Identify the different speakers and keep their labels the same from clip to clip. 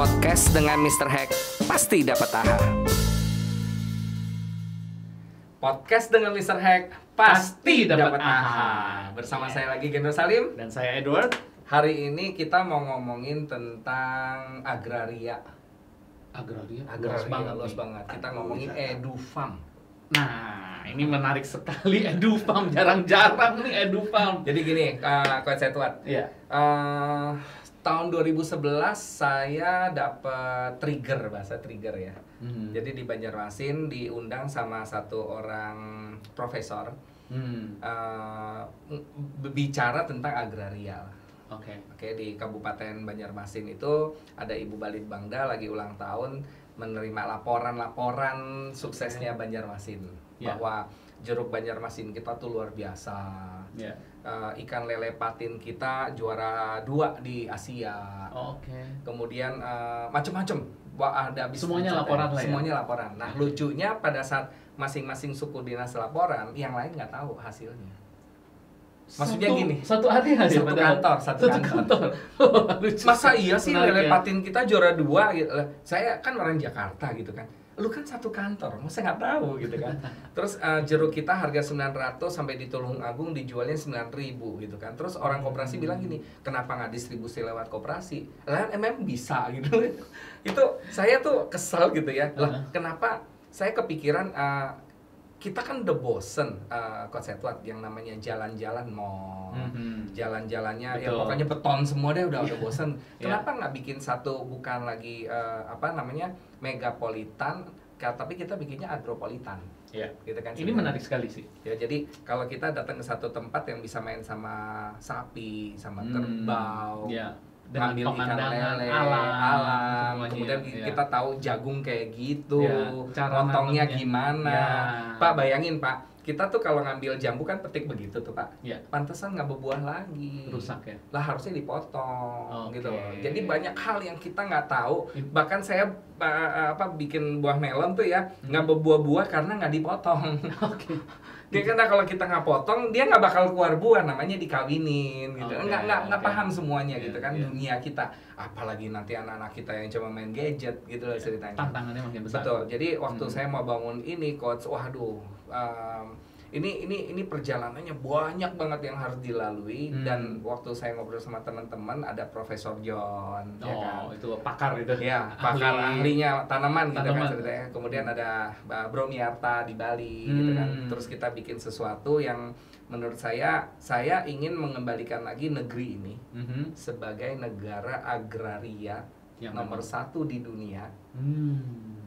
Speaker 1: Podcast dengan Mr. Hack pasti dapat AHA. Podcast dengan Mr. Hack pasti dapat AHA. Bersama saya lagi Gendro Salim
Speaker 2: dan saya Edward.
Speaker 1: Hari ini kita mau ngomongin tentang agraria. Luas banget. Kita ngomongin edufam.
Speaker 2: Nah, ini menarik sekali edufam, jarang-jarang nih edufam.
Speaker 1: Jadi gini, Coach Edward.
Speaker 2: Iya.
Speaker 1: Tahun 2011 saya dapat bahasa trigger ya. Jadi di Banjarmasin diundang sama satu orang profesor bicara tentang agraria. Oke, di Kabupaten Banjarmasin itu ada Ibu Balitbangda lagi ulang tahun, menerima laporan suksesnya Banjarmasin bahwa jeruk Banjarmasin kita tuh luar biasa. Ikan lele patin kita juara 2 di Asia. Kemudian macam-macam. Wah, ada
Speaker 2: semuanya laporan lah ya.
Speaker 1: Semuanya laporan. Nah, lucunya pada saat masing-masing suku dinas laporan, yang lain nggak tahu hasilnya. Maksudnya gini,
Speaker 2: satu kantor.
Speaker 1: Masa iya sih lele patin kita juara 2 gitu. Saya kan orang Jakarta gitu kan. Lu kan satu kantor, masa nggak tahu gitu kan. Terus jeruk kita harga 900 sampai di Tulungagung dijualnya 9.000 gitu kan. Terus orang koperasi bilang gini, kenapa nggak distribusi lewat koperasi? Lah emang bisa gitu. Itu saya tuh kesel gitu ya. Lah kenapa saya kepikiran kita kan udah bosen Coach Edward yang namanya jalan-jalan mall, jalan-jalannya ya pokoknya beton semua deh udah bosen. Kenapa nggak bikin satu bukan lagi megapolitan, tapi kita bikinnya agropolitan. Gitu kan.
Speaker 2: Ini menarik sekali sih.
Speaker 1: Ya jadi kalau kita datang ke satu tempat yang bisa main sama sapi, sama kerbau.
Speaker 2: Dengan
Speaker 1: ngambil ikan lele, alam. Kemudian kita tahu jagung kayak gitu, montongnya gimana. Pak, bayangin Pak, kita tuh kalau ngambil jambu kan petik begitu tuh Pak. Pantesan nggak berbuah lagi.
Speaker 2: Rusak ya?
Speaker 1: Lah harusnya dipotong gitu loh. Jadi banyak hal yang kita nggak tahu. Bahkan saya bikin buah melon tuh ya nggak berbuah-buah karena nggak dipotong. Dia karena kalau kita nggak potong, dia nggak bakal keluar buah, namanya dikawinin gitu. Nggak paham semuanya gitu kan dunia kita. Apalagi nanti anak-anak kita yang cuma main gadget gitu loh ceritanya.
Speaker 2: Tantangannya makin besar.
Speaker 1: Betul. Jadi waktu saya mau bangun ini Coach, waduh, ini perjalanannya banyak banget yang harus dilalui. Dan waktu saya ngobrol sama teman-teman ada Profesor John, ya kan?
Speaker 2: Itu pakar itu.
Speaker 1: Ya, pakar ahlinya tanaman gitu kan ceritanya. Kemudian ada Bro Miarta di Bali gitu kan. Terus kita bikin sesuatu yang menurut saya ingin mengembalikan lagi negeri ini sebagai negara agraria yang nomor 1 di dunia.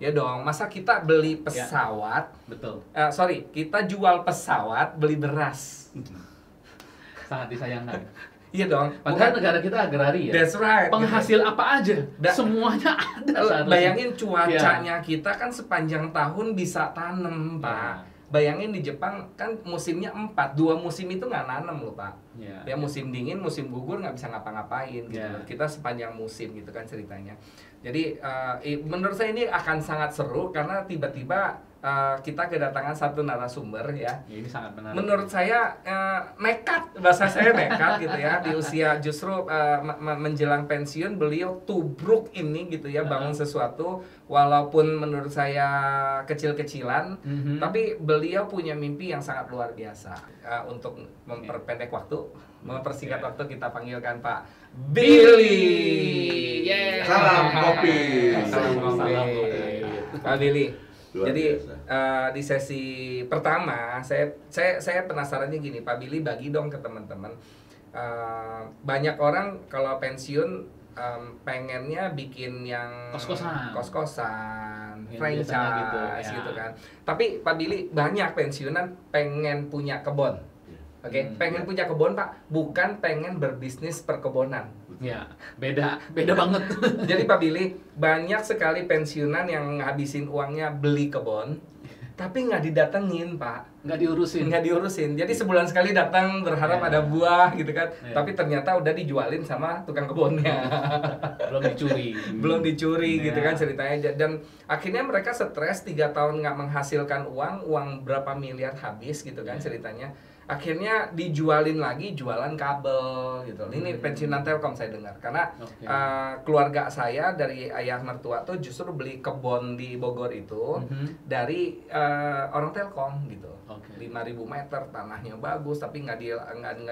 Speaker 1: Ya dong, masa kita beli pesawat, kita jual pesawat, beli beras.
Speaker 2: Sangat disayangkan.
Speaker 1: Iya dong.
Speaker 2: Padahal negara kita agraria.
Speaker 1: That's right.
Speaker 2: Penghasil apa aja, semuanya ada.
Speaker 1: Bayangin cuacanya kita kan sepanjang tahun bisa tanam, Pak. Bayangin di Jepang kan musimnya 4, 2 musim itu nggak nanam loh Pak. Ya musim dingin, musim gugur nggak bisa ngapa-ngapain gitu. Kita sepanjang musim gitu kan ceritanya. Jadi menurut saya ini akan sangat seru karena tiba-tiba kita kedatangan satu narasumber ya.
Speaker 2: Ini sangat menarik.
Speaker 1: Menurut saya nekat, bahasa saya nekat gitu ya. Di usia justru menjelang pensiun beliau tubruk ini gitu ya, bangun sesuatu walaupun menurut saya kecil-kecilan, tapi beliau punya mimpi yang sangat luar biasa. Untuk memperpendek waktu, mempersingkat waktu, kita panggilkan Pak Billy.
Speaker 3: Salam kopi.
Speaker 1: Pak Billy.
Speaker 3: Luar
Speaker 1: Jadi
Speaker 3: biasa.
Speaker 1: di sesi pertama saya penasarannya gini, Pak Billy bagi dong ke teman-teman. Banyak orang kalau pensiun pengennya bikin yang kos-kosan, franchise gitu kan. Tapi Pak Billy banyak pensiunan pengen punya kebun. Pengen punya kebun Pak, bukan pengen berbisnis perkebunan.
Speaker 2: Beda banget.
Speaker 1: Jadi Pak Billy, banyak sekali pensiunan yang ngabisin uangnya beli kebun, tapi nggak didatengin Pak.
Speaker 2: Nggak diurusin.
Speaker 1: Jadi sebulan sekali datang berharap ada buah gitu kan, tapi ternyata udah dijualin sama tukang kebunnya. belum dicuri gitu kan ceritanya. Dan akhirnya mereka stres 3 tahun nggak menghasilkan uang berapa miliar habis gitu kan ceritanya. Akhirnya dijualin lagi, jualan kabel gitu. Ini pensiunan Telkom saya dengar. Karena keluarga saya dari ayah mertua tuh justru beli kebun di Bogor itu dari orang Telkom gitu. 5.000 meter, tanahnya bagus tapi nggak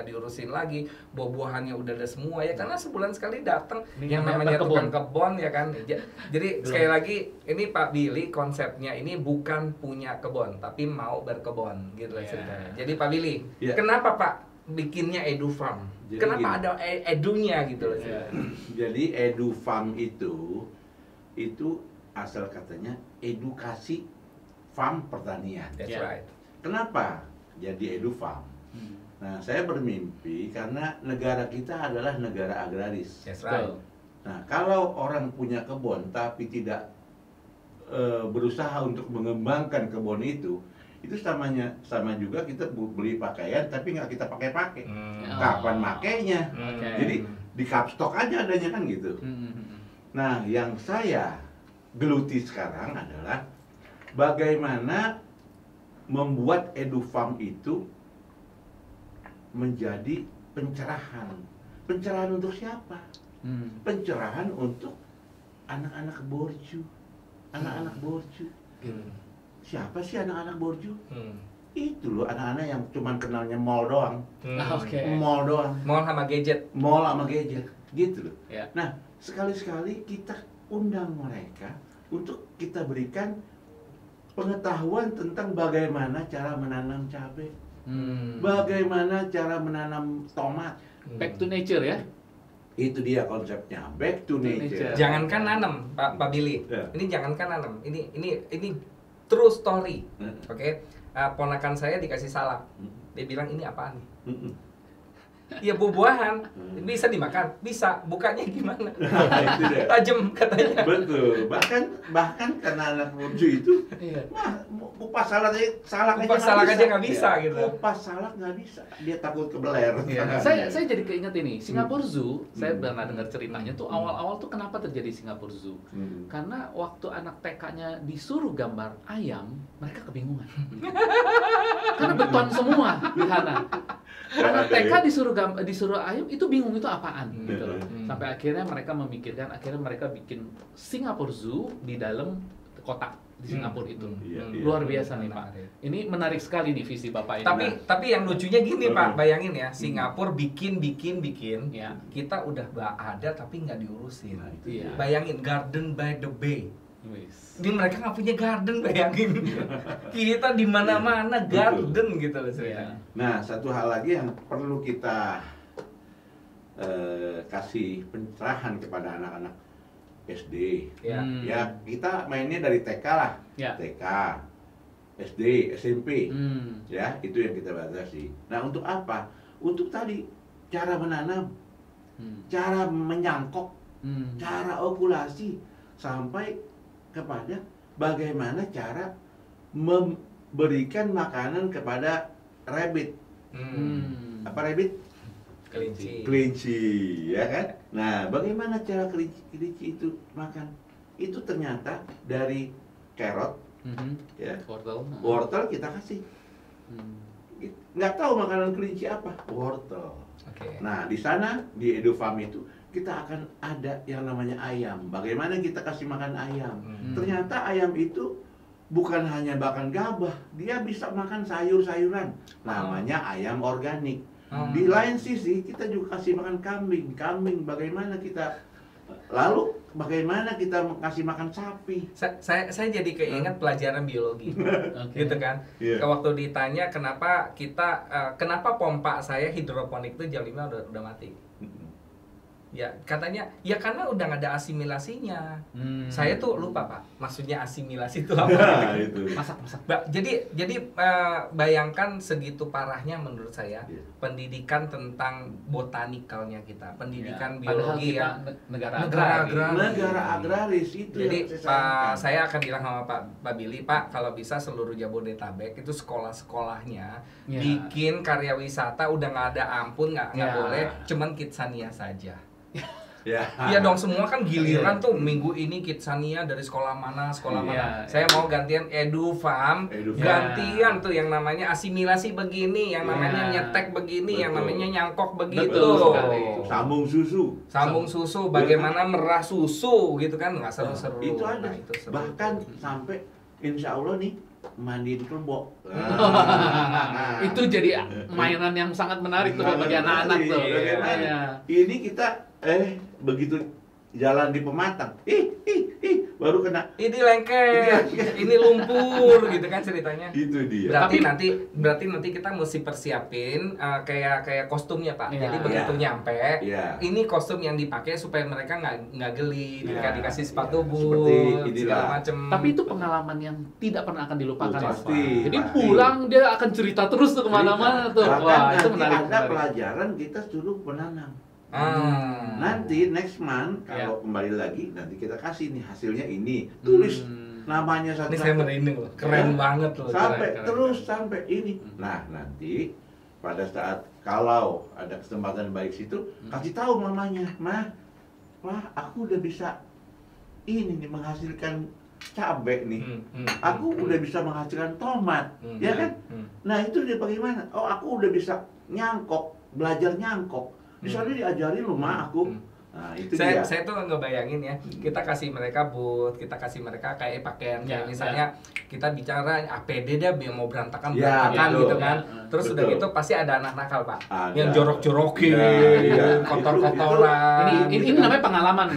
Speaker 1: diurusin lagi, buah-buahannya udah ada semua ya, karena sebulan sekali datang yang namanya tukang kebun ya kan. Jadi sekali lagi ini Pak Billy konsepnya ini bukan punya kebun tapi mau berkebun gitu lah ceritanya. Jadi Pak Billy, kenapa Pak bikinnya Edu Farm? Kenapa ada edunya gitu loh?
Speaker 3: Jadi Edu Farm itu asal katanya edukasi farm pertanian.
Speaker 1: That's right.
Speaker 3: Kenapa jadi Edu Farm? Nah, saya bermimpi karena negara kita adalah negara agraris.
Speaker 1: That's right.
Speaker 3: Nah, kalau orang punya kebun tapi tidak berusaha untuk mengembangkan kebun itu sama juga kita beli pakaian tapi nggak kita pakai. Kapan makainya? Jadi di kapstok aja adanya kan gitu. Nah, yang saya geluti sekarang adalah bagaimana membuat Edu Farm itu menjadi pencerahan. Pencerahan untuk siapa? Pencerahan untuk anak-anak borju. Anak-anak borju. Siapa sih anak-anak borju? Itu loh anak-anak yang cuman kenalnya mall doang. Mall doang.
Speaker 1: Mall sama gadget.
Speaker 3: Mall sama gadget. Gitu loh. Nah, sekali-sekali kita undang mereka untuk kita berikan pengetahuan tentang bagaimana cara menanam cabai, bagaimana cara menanam tomat.
Speaker 2: Back to nature ya.
Speaker 3: Itu dia konsepnya, back to nature.
Speaker 1: Jangankan nanam, Pak Billy. Ini jangankan nanam. Ini true story. Oke. Ponakan saya dikasih salak. Dia bilang ini apaan nih? Ya buah-buahan, bisa dimakan, bisa. Bukanya gimana? Tajam katanya.
Speaker 3: Betul. Bahkan karena anak borju itu, kupas salak aja nggak bisa gitu. Kupas salak nggak bisa, dia takut kebeler.
Speaker 2: Saya jadi keinget ini Singapore Zoo. Saya pernah dengar ceritanya tuh awal-awal tuh kenapa terjadi Singapore Zoo? Karena waktu anak TK-nya disuruh gambar ayam, mereka kebingungan. Karena beton semua di sana. Anak TK disuruh ayam itu bingung itu apaan gitu loh. Sampai akhirnya mereka memikirkan, akhirnya mereka bikin Singapore Zoo di dalam kotak di Singapura itu. Luar biasa nih Pak. Ini menarik sekali nih visi Bapak ini.
Speaker 1: Tapi yang lucunya gini Pak, bayangin ya, Singapura bikin, kita udah ada tapi nggak diurusin. Bayangin Garden by the Bay. Ini mereka nggak punya garden, bayangin. Kita di mana-mana garden gitu loh saya.
Speaker 3: Nah, satu hal lagi yang perlu kita kasih pencerahan kepada anak-anak SD. Ya, kita mainnya dari TK lah. TK, SD, SMP. Ya, itu yang kita batasi. Nah, untuk apa? Untuk tadi cara menanam, cara menyangkok, cara okulasi, sampai kepada bagaimana cara memberikan makanan kepada rabbit. Apa rabbit? Kelinci, ya kan? Nah, bagaimana cara kelinci itu makan? Itu ternyata dari carrot, ya, wortel kita kasih. Nggak tahu makanan kelinci apa? Wortel. Nah, di sana di Edu Farm itu kita akan ada yang namanya ayam. Bagaimana kita kasih makan ayam? Ternyata ayam itu bukan hanya makan gabah, dia bisa makan sayur-sayuran. Namanya ayam organik. Di lain sisi kita juga kasih makan kambing. Bagaimana kita kasih makan sapi?
Speaker 1: Saya jadi keinget pelajaran biologi, gitu kan? Waktu ditanya kenapa pompa saya hidroponik itu jam 5 udah mati. Ya katanya ya karena udah nggak ada asimilasinya. Saya tuh lupa Pak, maksudnya asimilasi itu apa? Masak. Jadi bayangkan segitu parahnya menurut saya pendidikan tentang botanikalnya kita, pendidikan biologi ya.
Speaker 2: Negara
Speaker 3: agraris itu.
Speaker 1: Jadi saya akan bilang sama Pak Billy, Pak kalau bisa seluruh Jabodetabek itu sekolah-sekolahnya bikin karya wisata udah nggak ada ampun, nggak boleh, cuman Kidsania saja. Iya dong, semua kan giliran tuh minggu ini Kidsania dari sekolah mana. Saya mau gantian EduFam, gantian tuh yang namanya asimilasi begini, yang namanya nyetek begini, yang namanya nyangkok begitu. Sambung susu, bagaimana merah susu gitu kan, nggak seru-seru.
Speaker 3: Itu ada. Bahkan sampai insya Allah nih mandiin kerbau.
Speaker 2: Itu jadi mainan yang sangat menarik tuh bagi anak-anak tuh.
Speaker 3: Ini kita begitu jalan di Pematang, baru kena
Speaker 1: ini lengket, ini lumpur gitu kan ceritanya.
Speaker 3: Itu dia.
Speaker 1: Berarti nanti kita mesti persiapin kayak kostumnya Pak. Jadi begitu nyampe, ini kostum yang dipakai supaya mereka nggak geli, dikasih sepatu boot, segala macem.
Speaker 2: Tapi itu pengalaman yang tidak pernah akan dilupakan.
Speaker 3: Pasti.
Speaker 2: Jadi pulang dia akan cerita terus tuh kemana-mana tuh.
Speaker 3: Wah, itu menarik. Ada pelajaran kita suruh menanam. Nanti next month kalau kembali lagi nanti kita kasih nih hasilnya ini, tulis namanya satu.
Speaker 1: Ini saya merinding loh, keren banget loh.
Speaker 3: Sampai ini. Nah nanti pada saat kalau ada kesempatan baik situ, kasih tahu mamanya, Mah, aku udah bisa ini nih menghasilkan cabai nih, aku udah bisa menghasilkan tomat, ya kan? Nah itu dia bagaimana? Oh aku udah bisa nyangkok, belajar nyangkok. Di sana diajarin loh Ma aku. Nah, itu
Speaker 1: saya tuh ngebayangin ya, kita kasih mereka boot, kita kasih mereka kayak pakaian kayak misalnya kita bicara APD dia mau berantakan gitu kan. Terus udah gitu pasti ada anak nakal Pak, yang jorok-jorokin, kotor-kotoran.
Speaker 2: Ini namanya pengalaman.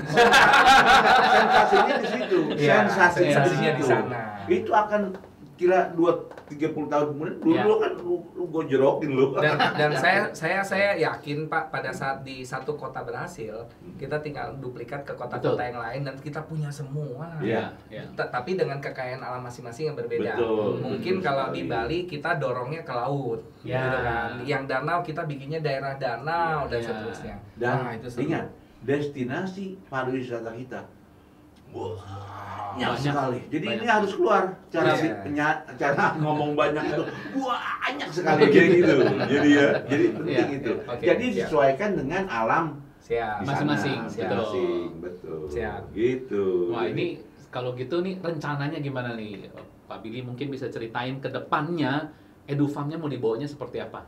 Speaker 3: Sensasinya di situ.
Speaker 1: Sensasinya di sana.
Speaker 3: Itu akan kira 2-30 tahun kemudian dulu kan lu gue jerokin lu.
Speaker 1: Dan saya yakin Pak, pada saat di satu kota berhasil, kita tinggal duplikat ke kota-kota yang lain dan kita punya semua. Tapi dengan kekayaan alam masing-masing yang berbeda. Mungkin kalau di Bali kita dorongnya ke laut, gitu kan. Yang danau kita bikinnya daerah danau dan seterusnya.
Speaker 3: Dan ingat, destinasi pariwisata kita banyak sekali. Jadi ini harus keluar cara ngomong banyak itu banyak sekali gitu. Jadi penting itu. Jadi disesuaikan dengan alam
Speaker 2: masing-masing.
Speaker 3: Betul. Gitu.
Speaker 2: Wah, ini kalau gitu nih rencananya gimana nih Pak Billy, mungkin bisa ceritain ke depannya EduFam-nya mau dibawanya seperti apa?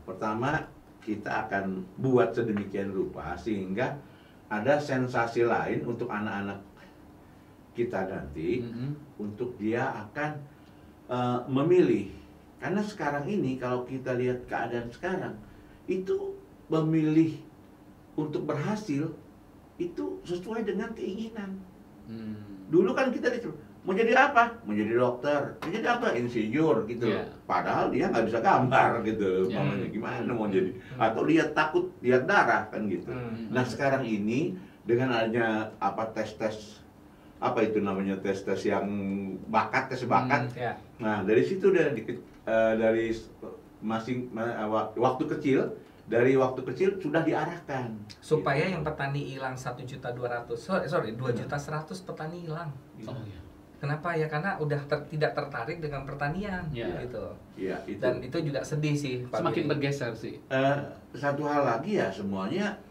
Speaker 3: Pertama kita akan buat sedemikian rupa sehingga ada sensasi lain untuk anak-anak kita nanti untuk dia akan memilih. Karena sekarang ini kalau kita lihat keadaan sekarang itu memilih untuk berhasil itu sesuai dengan keinginan. Dulu kan kita disuruh mau jadi apa? Mau jadi dokter, mau jadi apa? Insinyur gitu. Padahal dia nggak bisa gambar gitu. Gimana mau jadi? Atau dia takut lihat darah kan gitu. Nah sekarang ini dengan adanya tes tes yang tes bakat. Nah dari situ dari waktu kecil sudah diarahkan
Speaker 1: supaya yang petani hilang 2.100.000 petani hilang. Kenapa ya? Karena udah tidak tertarik dengan pertanian gitu.
Speaker 3: Itu.
Speaker 1: Dan itu juga sedih sih Pak.
Speaker 2: Semakin bergeser sih.
Speaker 3: Satu hal lagi ya, semuanya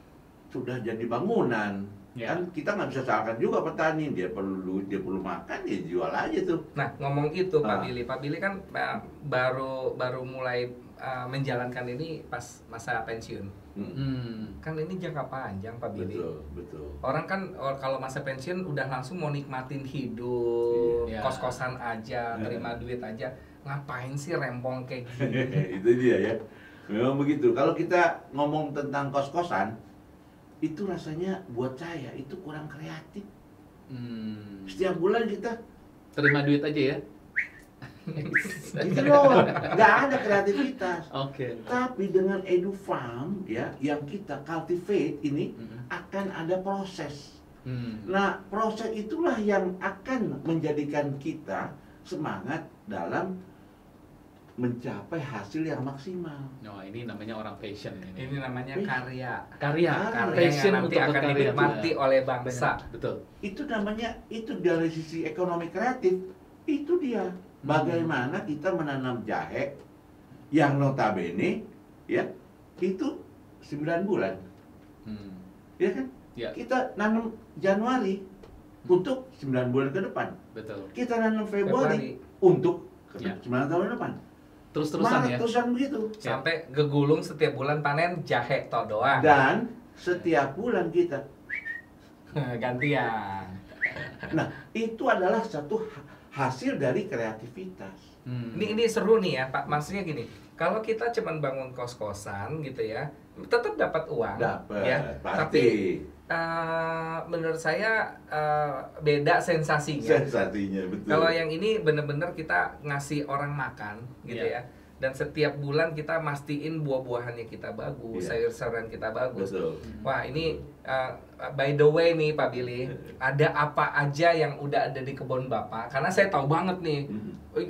Speaker 3: sudah jadi bangunan. Kan kita nggak bisa salahkan juga petani, dia perlu makan, dia jual aja tuh.
Speaker 1: Nah ngomong itu Pak Billy kan baru mulai menjalankan ini pas masa pensiun. Kan ini jangka panjang Pak Billy.
Speaker 3: Betul.
Speaker 1: Orang kan kalau masa pensiun udah langsung mau nikmatin hidup, kos-kosan aja, terima duit aja. Ngapain sih rempong kayak gini?
Speaker 3: Itu dia ya. Memang begitu. Kalau kita ngomong tentang kos-kosan, itu rasanya buat saya itu kurang kreatif. Setiap bulan kita
Speaker 2: terima duit aja ya.
Speaker 3: Gitu loh, nggak ada kreativitas.
Speaker 2: Oke.
Speaker 3: Tapi dengan EduFam ya, yang kita cultivate ini akan ada proses. Nah, proses itulah yang akan menjadikan kita semangat dalam mencapai hasil yang maksimal.
Speaker 2: Ini namanya orang passion ini.
Speaker 1: Ini namanya karya
Speaker 2: passion
Speaker 1: yang nanti akan dinikmati oleh bangsa.
Speaker 2: Betul.
Speaker 3: Itu namanya, itu dari sisi ekonomi kreatif, itu dia. Bagaimana kita menanam jahe yang notabene ya itu 9 bulan. Ya kan? Kita nanam Januari untuk 9 bulan ke depan.
Speaker 2: Betul.
Speaker 3: Kita nanam Februari untuk 9 tahun ke depan.
Speaker 2: Terus-terusan ya.
Speaker 3: Terus-terusan begitu.
Speaker 1: Sampai gegulung setiap bulan panen jahe to doang.
Speaker 3: Dan setiap bulan kita
Speaker 1: gantian.
Speaker 3: Nah, itu adalah satu hasil dari kreativitas.
Speaker 1: Ini seru nih ya, Pak. Maksudnya gini, kalau kita cuma bangun kos-kosan gitu ya, tetap dapat uang.
Speaker 3: Dapat,
Speaker 1: ya.
Speaker 3: pasti.
Speaker 1: Tapi menurut saya beda sensasinya.
Speaker 3: Sensasinya, betul.
Speaker 1: Kalau yang ini bener-bener kita ngasih orang makan gitu ya. Dan setiap bulan kita mastiin buah-buahannya kita bagus, sayur-sayuran kita bagus.
Speaker 3: Betul.
Speaker 1: Wah, ini by the way nih Pak Billy, ada apa aja yang udah ada di kebun Bapak? Karena saya tahu banget nih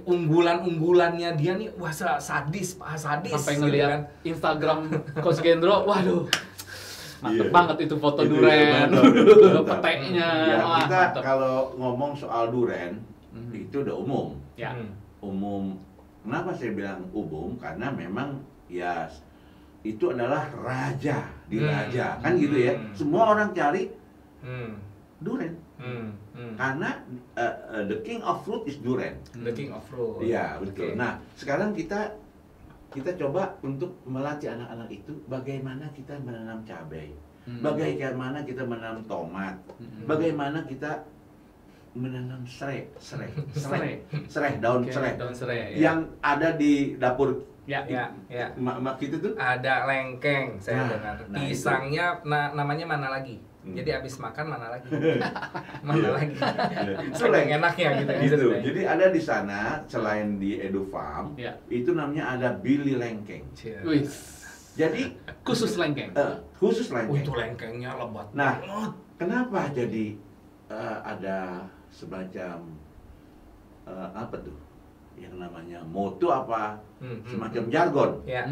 Speaker 1: unggulan-unggulannya dia nih, wah sadis, sadis.
Speaker 2: Sampai ngeliat kan? Instagram Coach Gendro, waduh. Mantep banget itu foto
Speaker 3: Itu
Speaker 2: duren, peteknya.
Speaker 3: Ya,
Speaker 2: wah,
Speaker 3: kita
Speaker 2: mantep.
Speaker 3: kalau ngomong soal duren, itu udah umum.
Speaker 2: Ya.
Speaker 3: Umum. Kenapa saya bilang umum? Karena memang ya itu adalah raja di raja, kan gitu ya. Semua orang cari duren. Karena the king of fruit is duren.
Speaker 1: The king of fruit.
Speaker 3: Iya, betul.
Speaker 1: Okay.
Speaker 3: Nah, sekarang kita coba untuk melatih anak-anak itu bagaimana kita menanam cabai, bagaimana kita menanam tomat, bagaimana kita menanam serai, daun serai, yang ada di dapur mak kita tuh.
Speaker 1: Ada lengkeng, saya dengar.
Speaker 3: Nah,
Speaker 1: Pisangnya namanya mana lagi? Jadi habis makan mana lagi? Mana lagi? Saking enaknya gitu.
Speaker 3: Jadi ada di sana selain di Edu Farm, itu namanya ada Billy Lengkeng. Jadi
Speaker 2: khusus lengkeng.
Speaker 3: Khusus lengkeng.
Speaker 1: Itu lengkengnya lebat.
Speaker 3: Nah, kenapa jadi ada semacam apa tuh yang namanya moto apa semacam jargon ya.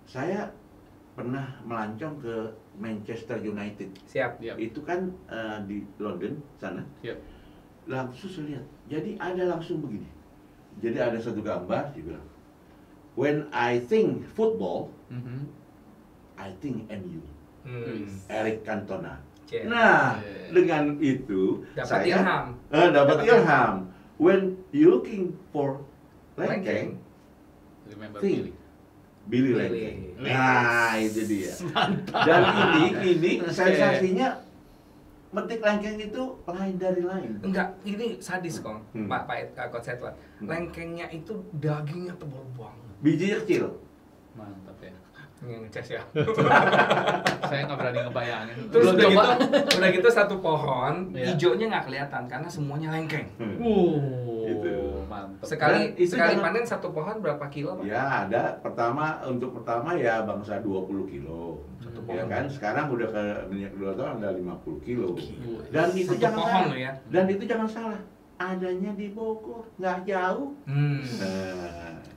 Speaker 3: Saya pernah melancong ke Manchester United.
Speaker 1: Siap.
Speaker 3: Itu kan di London sana. Langsung saya lihat. Jadi ada langsung begini. Jadi ada satu gambar dia bilang, when I think football, I think MU. Eric Cantona. Nah, dengan itu
Speaker 1: dapat
Speaker 3: saya
Speaker 1: ilham.
Speaker 3: Dapat ilham. When you looking for lengkeng, think Billy Lengkeng. Nah, itu dia. Dan ini sensasinya metik lengkeng itu lain dari lain.
Speaker 1: Enggak, ini sadis kok, Pak Coach Edward. Lengkengnya itu dagingnya tebal banget.
Speaker 3: Biji kecil.
Speaker 2: Mantap ya.
Speaker 1: Ngeces ya.
Speaker 2: Saya nggak berani ngebayangin.
Speaker 1: Terus udah gitu satu pohon, hijaunya nggak kelihatan karena semuanya lengkeng.
Speaker 3: Gitu.
Speaker 2: Mantap.
Speaker 1: Sekali panen satu pohon berapa kilo, Pak?
Speaker 3: Ya, ada untuk pertama ya bangsa 20 kilo.
Speaker 1: Satu
Speaker 3: Ya
Speaker 1: pohon.
Speaker 3: kan, sekarang udah ke minyak 2 tahun ada 50 kilo. Dan itu
Speaker 1: Satu
Speaker 3: jangan
Speaker 1: pohon
Speaker 3: salah.
Speaker 1: loh ya.
Speaker 3: Dan itu jangan salah. Adanya di Bogor, nggak jauh.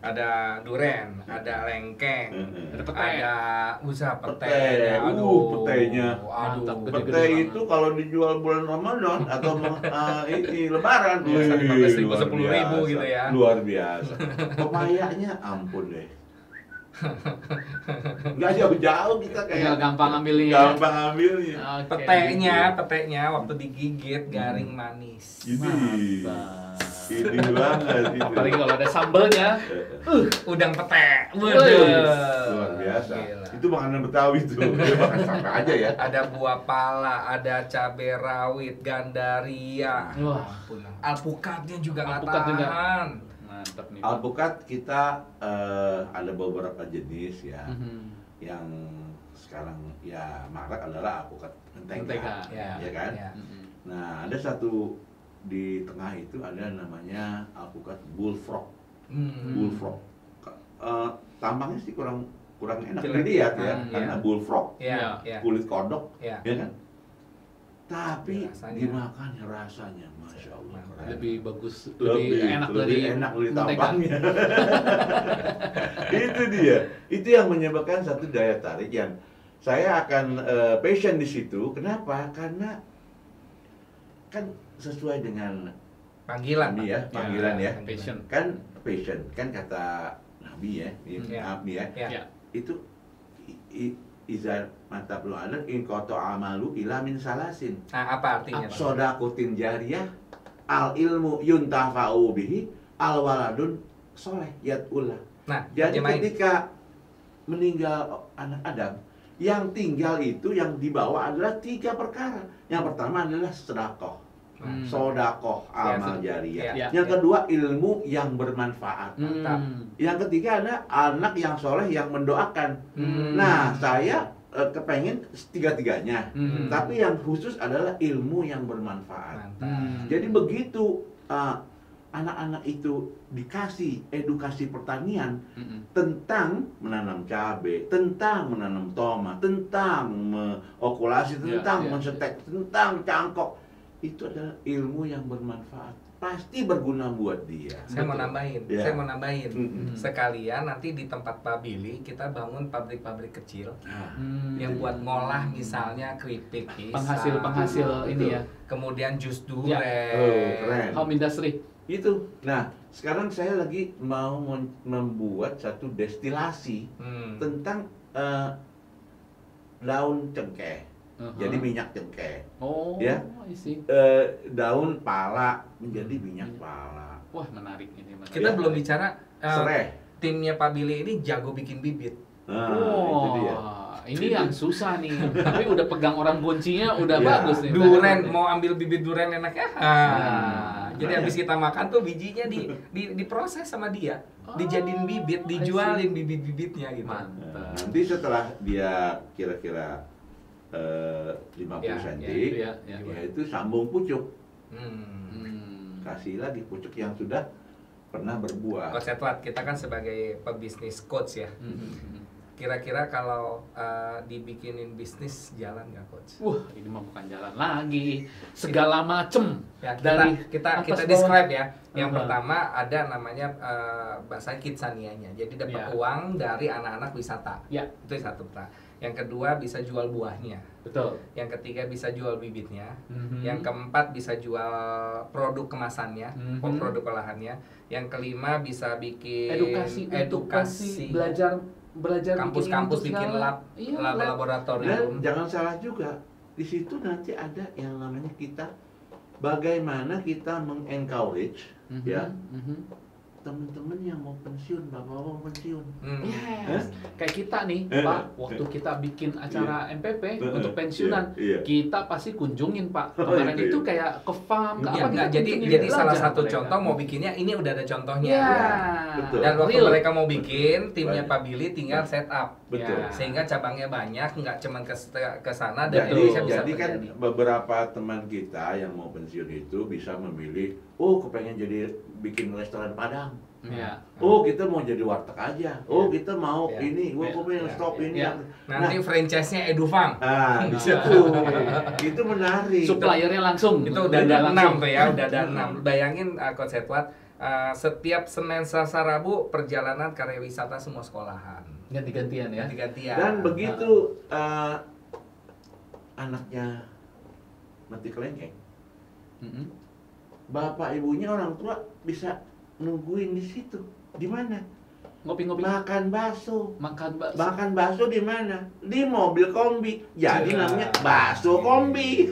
Speaker 1: Ada duren, ada lengkeng,
Speaker 2: ada pete,
Speaker 1: ada pete.
Speaker 3: Petenya.
Speaker 1: Aduh,
Speaker 3: pete itu kalau dijual bulan Ramadan atau ini Lebaran,
Speaker 1: 15.000, 10.000 gitu ya.
Speaker 3: Luar biasa. Pepayanya ampun deh. Nggak jauh-jauh kita kayak
Speaker 2: gampang ambilnya.
Speaker 3: Gampang ambilnya.
Speaker 1: Petenya waktu digigit garing manis.
Speaker 3: Ini banget itu.
Speaker 2: Apalagi kalau ada sambelnya.
Speaker 1: Udang pete.
Speaker 3: Luar biasa.
Speaker 1: Gila.
Speaker 3: Itu makanan Betawi tuh. Dia makan sampai aja ya.
Speaker 1: Ada buah pala, ada cabai rawit, gandaria.
Speaker 2: Wah,
Speaker 1: alpukatnya juga nggak
Speaker 2: Alpukat juga.
Speaker 1: tahan.
Speaker 2: Mantap nih.
Speaker 3: Alpukat kita ada beberapa jenis ya. Yang sekarang ya marak adalah alpukat mentega. Ya kan?
Speaker 1: Ya.
Speaker 3: Nah, ada satu di tengah itu ada namanya alpukat bullfrog. Bullfrog. Tampangnya sih kurang enak dilihat ya, karena bullfrog, kulit kodok, ya kan. Tapi dimakan rasanya, masya Allah.
Speaker 2: Lebih bagus, lebih enak dari
Speaker 3: tampangnya. Itu dia. Itu yang menyebabkan satu daya tarik yang saya akan passion di situ. Kenapa? Karena kan sesuai dengan
Speaker 1: panggilan
Speaker 3: ya, panggilan ya.
Speaker 2: Passion.
Speaker 3: Kan passion, kan kata Nabi ya, Nabi ya. Itu Iza mata belum ada in koto amalu ila min salasin.
Speaker 1: Nah, apa artinya?
Speaker 3: Sodakutin jariyah, al ilmu yuntafa'u bihi, al waladun soleh yad'ullah.
Speaker 1: Nah,
Speaker 3: jadi ketika meninggal anak Adam, yang tinggal itu yang dibawa adalah 3 perkara. Yang pertama adalah sedekah. Sodakoh amal jariyah. Yang kedua ilmu yang bermanfaat. Yang ketiga ada anak yang soleh yang mendoakan. Nah, saya kepengen 3-tiganya, tapi yang khusus adalah ilmu yang bermanfaat. Jadi begitu anak-anak itu dikasih edukasi pertanian tentang menanam cabai, tentang menanam tomat, tentang mengokulasi, tentang mensetek, tentang cangkok, itu adalah ilmu yang bermanfaat, pasti berguna buat dia.
Speaker 1: Saya mau nambahin, sekalian nanti di tempat Pak Billy kita bangun pabrik-pabrik kecil yang buat ngolah misalnya keripik pisang,
Speaker 2: penghasil ini ya,
Speaker 1: kemudian jus durian,
Speaker 2: home industry
Speaker 3: itu. Nah, sekarang saya lagi mau membuat satu destilasi tentang daun cengkeh. Jadi minyak cengkeh, ya, daun pala menjadi minyak pala.
Speaker 2: Wah, menarik ini.
Speaker 1: Kita belum bicara timnya Pak Billy ini jago bikin bibit.
Speaker 3: Itu dia.
Speaker 2: Ini yang susah nih. Tapi udah pegang orang kuncinya udah bagus nih.
Speaker 1: Duren, mau ambil bibit duren enaknya. Jadi habis kita makan tuh bijinya diproses sama dia, dijadiin bibit, dijualin bibit-bibitnya gitu.
Speaker 2: Mantap.
Speaker 3: Nanti setelah dia kira-kira 50 cm, ya itu sambung pucuk. Kasih lagi pucuk yang sudah pernah berbuah.
Speaker 1: Coach Edward, kita kan sebagai pebisnis coach ya. Kira-kira kalau dibikinin bisnis jalan nggak, Coach?
Speaker 2: Wah, ini mah bukan jalan lagi. Segala macem.
Speaker 1: Ya, kita describe ya. Yang pertama ada namanya bahasa Kidsanianya. Jadi dapat uang dari anak-anak wisata. Itu satu. Yang kedua bisa jual buahnya.
Speaker 2: Betul.
Speaker 1: Yang ketiga bisa jual bibitnya. Yang keempat bisa jual produk kemasannya, produk olahannya. Yang kelima bisa bikin edukasi belajar kampus-kampus bikin lab laboratorium.
Speaker 3: Dan jangan salah juga, di situ nanti ada yang namanya kita bagaimana kita mengencourage teman-teman yang mau pensiun, bapak mau pensiun.
Speaker 2: Kayak kita nih, Pak, waktu kita bikin acara MPP untuk pensiunan, kita pasti kunjungin, Pak. Kemarin itu kayak ke farm, ke apa
Speaker 1: gitu. Jadi salah satu contoh mau bikinnya, ini udah ada contohnya. Dan waktu mereka mau bikin, timnya Pak Billy tinggal set up. Sehingga cabangnya banyak, nggak cuma ke sana dan Indonesia bisa
Speaker 3: jadi kan beberapa teman kita yang mau pensiun itu bisa memilih, kepengen jadi bikin restoran Padang. Kita mau jadi warteg aja. Kita mau ini, gua pengen stop ini.
Speaker 1: Nanti franchise-nya Edufang.
Speaker 3: Itu menarik.
Speaker 2: Suppliernya langsung.
Speaker 1: Itu udah ada 6 tuh ya, udah ada 6. Bayangin Coach Edward, setiap Senin, Selasa, Rabu perjalanan karya wisata semua sekolahan.
Speaker 2: Ganti-gantian ya.
Speaker 3: Dan begitu anaknya mati kelengkeng, bapak ibunya orang tua bisa nungguin di situ. Di mana?
Speaker 2: Ngopi-ngopi.
Speaker 3: Makan bakso.
Speaker 2: Makan
Speaker 3: bakso di mana? Di mobil kombi. Jadi namanya bakso kombi.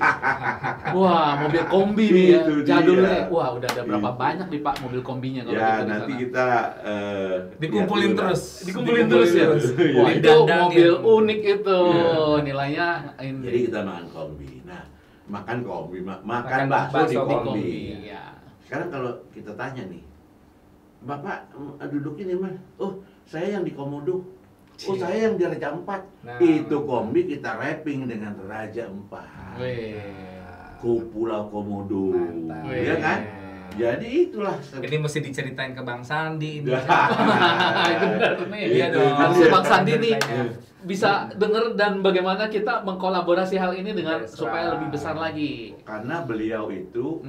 Speaker 2: Wah, mobil kombi nih ya. Jadulnya. Wah, udah ada berapa banyak nih Pak mobil kombinya kalau gitu
Speaker 3: nanti kita
Speaker 1: dikumpulin terus.
Speaker 2: Ya. Wah, itu mobil unik itu. Nilainya ini.
Speaker 3: Jadi kita makan kombi. Nah, makan kombi, makan bakso di kombi. Sekarang kalau kita tanya nih, Bapak duduknya di mana? Saya yang di Komodo. Saya yang di Raja 4. Itu kombi kita wrapping dengan Raja 4. Pulau Komodo. Ya kan? Jadi itulah.
Speaker 1: Ini mesti diceritain ke Bang Sandi.
Speaker 2: Itu benar nih. Iya dong. Harusnya Bang Sandi nih bisa denger dan bagaimana kita mengkolaborasi hal ini dengan supaya lebih besar lagi.
Speaker 3: Karena beliau itu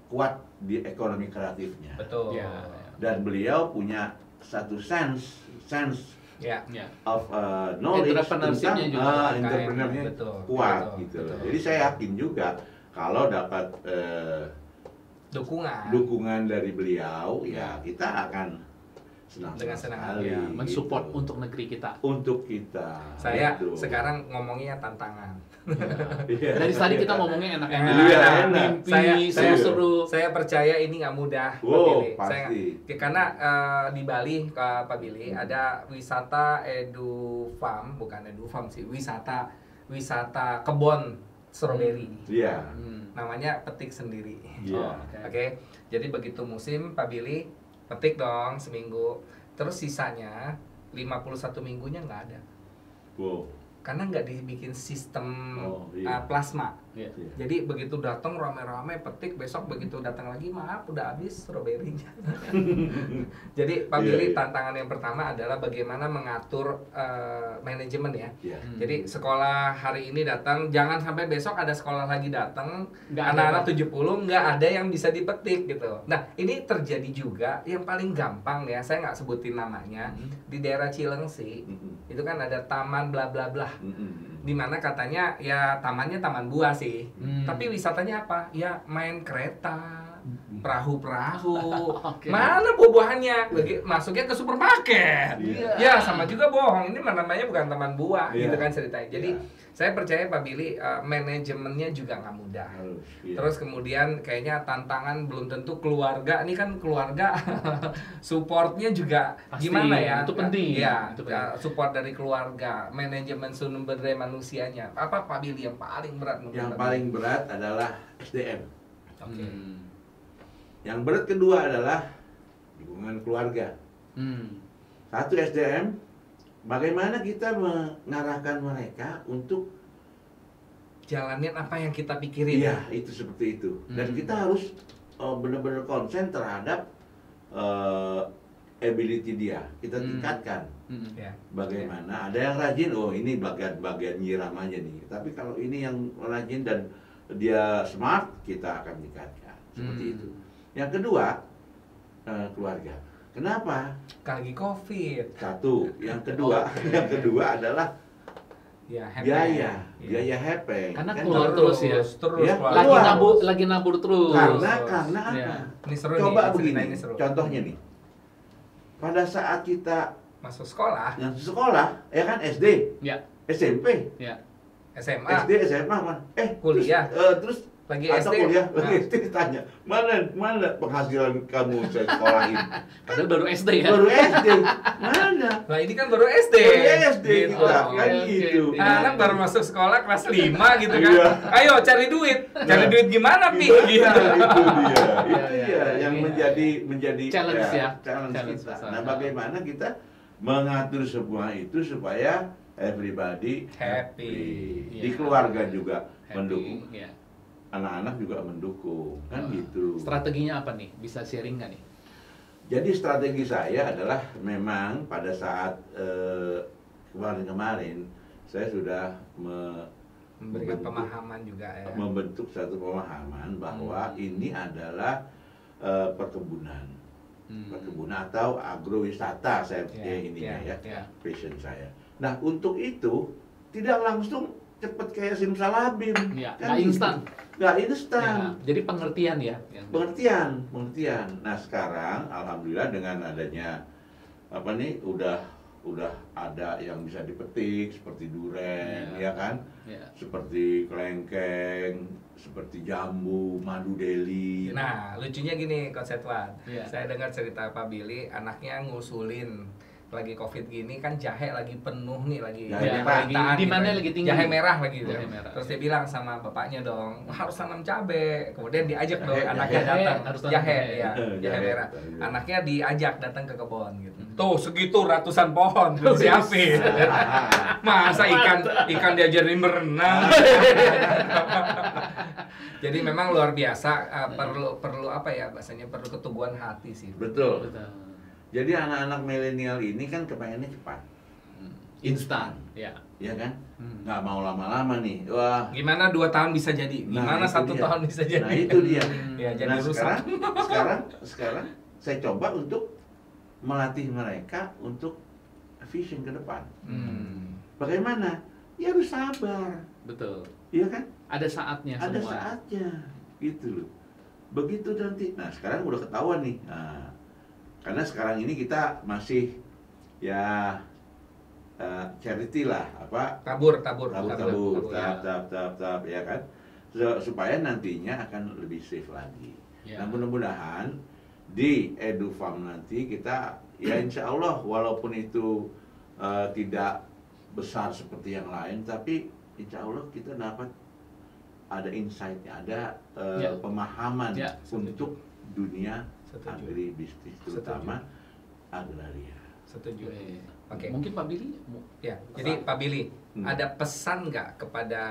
Speaker 3: kuat di ekonomi kreatifnya.
Speaker 1: Betul.
Speaker 3: Dan beliau punya satu sense of knowledge
Speaker 2: entrepreneurship-nya juga
Speaker 3: entrepreneurnya kuat gitu. Jadi saya yakin juga kalau dapat dukungan dari beliau, ya kita akan senang
Speaker 2: sekali mensupport gitu. Untuk negeri kita.
Speaker 3: Untuk kita.
Speaker 1: Saya gitu. Sekarang ngomongnya tantangan.
Speaker 2: Dari tadi kita ngomongnya enak-enak.
Speaker 1: Mimpi, saya percaya ini nggak mudah.
Speaker 3: Wow, pasti.
Speaker 1: Karena di Bali, Pak Billy, ada wisata EduFarm, bukan EduFarm sih, wisata kebun stroberi.
Speaker 3: Iya.
Speaker 1: Namanya petik sendiri.
Speaker 3: Iya.
Speaker 1: Oke. Jadi begitu musim, Pak Billy petik dong seminggu. Terus sisanya 51 minggunya nggak ada.
Speaker 3: Wow.
Speaker 1: Karena nggak dibikin sistem plasma.
Speaker 2: Yeah.
Speaker 1: Jadi begitu datang rame-rame petik, besok begitu datang lagi maaf udah habis stroberinya. Jadi Pak Billy tantangan yang pertama adalah bagaimana mengatur manajemen ya. Jadi sekolah hari ini datang, jangan sampai besok ada sekolah lagi datang, anak-anak 70 nggak ada yang bisa dipetik gitu. Nah ini terjadi juga yang paling gampang ya, saya nggak sebutin namanya, di daerah Cilengsi itu kan ada taman bla bla bla. Dimana katanya ya tamannya taman buah sih, tapi wisatanya apa? Ya main kereta, perahu-perahu, mana buah-buahannya? Masuknya ke supermarket, ya sama juga bohong. Ini namanya bukan taman buah, gitu kan ceritanya. Jadi saya percaya Pak Billy manajemennya juga nggak mudah. Terus kemudian kayaknya tantangan belum tentu keluarga. Ini kan keluarga supportnya juga pasti, gimana ya?
Speaker 2: Itu penting.
Speaker 1: Ya, support dari keluarga, manajemen sumber daya manusianya. Apa Pak Billy yang paling berat?
Speaker 3: Yang paling berat adalah SDM. Yang berat kedua adalah dukungan keluarga. Satu SDM. Bagaimana kita mengarahkan mereka untuk
Speaker 1: jalanin apa yang kita pikirin?
Speaker 3: Iya, itu seperti itu. Dan kita harus benar-benar konsen terhadap ability dia. Kita tingkatkan. Bagaimana? Ada yang rajin, oh ini bagian nyiram aja nih. Tapi kalau ini yang rajin dan dia smart, kita akan tingkatkan. Seperti itu. Yang kedua, keluarga. Kenapa?
Speaker 1: Lagi COVID.
Speaker 3: Satu, yang kedua adalah biaya hepeng.
Speaker 2: Karena keluar terus ya. Lagi nabur terus.
Speaker 3: Karena apa?
Speaker 1: Ini seru
Speaker 3: coba
Speaker 1: nih,
Speaker 3: begini,
Speaker 1: ini seru.
Speaker 3: contohnya nih. Pada saat kita
Speaker 1: masuk sekolah,
Speaker 3: ya kan SD, SMP,
Speaker 1: SMA,
Speaker 3: SD, SMA,
Speaker 1: kuliah,
Speaker 3: terus
Speaker 1: lagi
Speaker 3: atau
Speaker 1: SD,
Speaker 3: kuliah, lagi SD ditanya, mana penghasilan kamu saya sekolahin?
Speaker 2: Padahal baru SD ya?
Speaker 3: Baru SD, mana?
Speaker 1: Nah ini kan baru SD.
Speaker 3: Baru SD kita, kan gitu.
Speaker 1: Anak baru masuk sekolah kelas 5 gitu kan. Ayo cari duit gimana Pi? Gitu.
Speaker 3: Itu dia yang menjadi
Speaker 2: challenge
Speaker 3: challenge kita. Nah bagaimana kita mengatur semua itu supaya everybody happy. Di keluarga juga mendukung. Anak-anak juga mendukung, kan gitu.
Speaker 2: Strateginya apa nih? Bisa sharing nggak nih?
Speaker 3: Jadi strategi saya adalah memang pada saat kemarin saya sudah
Speaker 1: memberikan pemahaman juga ya.
Speaker 3: Membentuk satu pemahaman bahwa ini adalah perkebunan. Perkebunan atau agrowisata saya passion saya. Nah, untuk itu tidak langsung cepet kayak simsalabim,
Speaker 2: kan instan.
Speaker 3: Nggak instan.
Speaker 2: Jadi pengertian ya.
Speaker 3: Pengertian. Nah sekarang, alhamdulillah dengan adanya udah ada yang bisa dipetik seperti duren, ya kan? Seperti kelengkeng, seperti jambu, madu deli.
Speaker 1: Nah lucunya gini Coach Edward, saya dengar cerita Pak Billy, anaknya ngusulin lagi COVID gini kan jahe lagi penuh nih, lagi
Speaker 2: di mana lagi tinggi,
Speaker 1: jahe merah lagi gitu. Terus dia bilang sama bapaknya dong harus tanam cabe, kemudian diajak dong anaknya datang jahe merah, anaknya diajak datang ke kebun gitu. Tuh segitu ratusan pohon tuh siapin. Masa ikan diajarin berenang. Jadi memang luar biasa, perlu apa ya bahasanya, perlu keteguhan hati sih.
Speaker 3: Betul. Jadi anak-anak milenial ini kan kepengennya cepat, instan, ya kan? Nggak mau lama-lama nih. Wah.
Speaker 1: Gimana 2 tahun bisa jadi? Gimana 1 tahun bisa jadi?
Speaker 3: Nah itu dia.
Speaker 1: Ya, jadi
Speaker 3: sekarang saya coba untuk melatih mereka untuk vision ke depan. Bagaimana? Ya harus sabar.
Speaker 2: Betul.
Speaker 3: Iya kan?
Speaker 2: Ada saatnya.
Speaker 3: Ada saatnya, gitu loh. Begitu nanti. Nah sekarang udah ketahuan nih. Nah, Karena sekarang ini kita masih ya charity lah, apa?
Speaker 1: Tabur,
Speaker 3: ya kan? Supaya nantinya akan lebih safe lagi.
Speaker 2: Ya.
Speaker 3: Nah, mudah-mudahan di EduFarm nanti kita ya insya Allah walaupun itu tidak besar seperti yang lain, tapi insya Allah kita dapat ada insight-nya, ada pemahaman untuk dunia agribisnis, terutama agraria.
Speaker 1: Setuju.
Speaker 2: Oke. Mungkin Pak Billy?
Speaker 1: Ya, jadi Pak Billy, ada pesan nggak kepada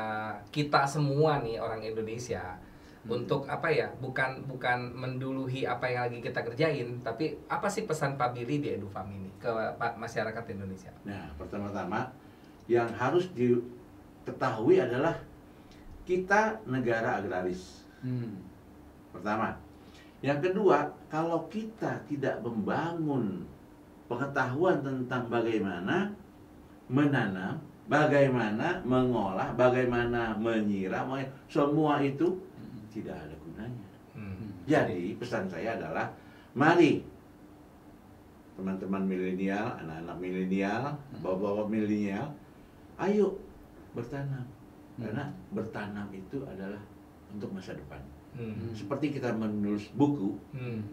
Speaker 1: kita semua nih orang Indonesia untuk apa ya? Bukan menduluhi apa yang lagi kita kerjain, tapi apa sih pesan Pak Billy di EduFarm ini ke masyarakat Indonesia?
Speaker 3: Nah, pertama-tama yang harus diketahui adalah kita negara agraris. Pertama. Yang kedua, kalau kita tidak membangun pengetahuan tentang bagaimana menanam, bagaimana mengolah, bagaimana menyiram, semua itu tidak ada gunanya. Jadi pesan saya adalah, mari teman-teman milenial, anak-anak milenial, bapak-bapak milenial, ayo bertanam. Karena bertanam itu adalah untuk masa depan. Seperti kita menulis buku,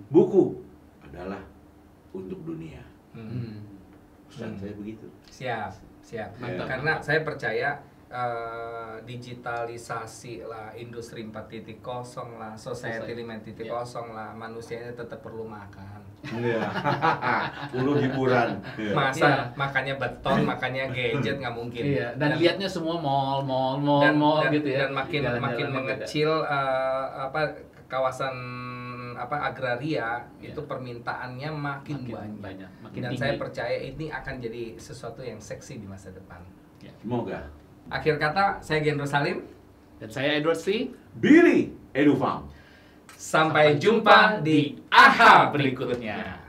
Speaker 3: buku adalah untuk dunia. Pesan saya begitu.
Speaker 1: Siap. Karena saya percaya digitalisasi lah, industri 4.0 lah, society 5.0 lah, manusianya tetap perlu makan.
Speaker 3: Iya. Perlu hiburan.
Speaker 1: Masa makannya beton, makannya gadget, nggak mungkin.
Speaker 2: Iya. Dan lihatnya semua mall gitu ya.
Speaker 1: Dan makin mengecil kawasan agraria itu permintaannya makin banyak. Dan saya percaya ini akan jadi sesuatu yang seksi di masa depan.
Speaker 3: Ya. Semoga.
Speaker 1: Akhir kata, saya Gendro Salim
Speaker 2: dan saya Edward C.
Speaker 3: Billy EduFarm.
Speaker 1: Sampai jumpa di AHA berikutnya.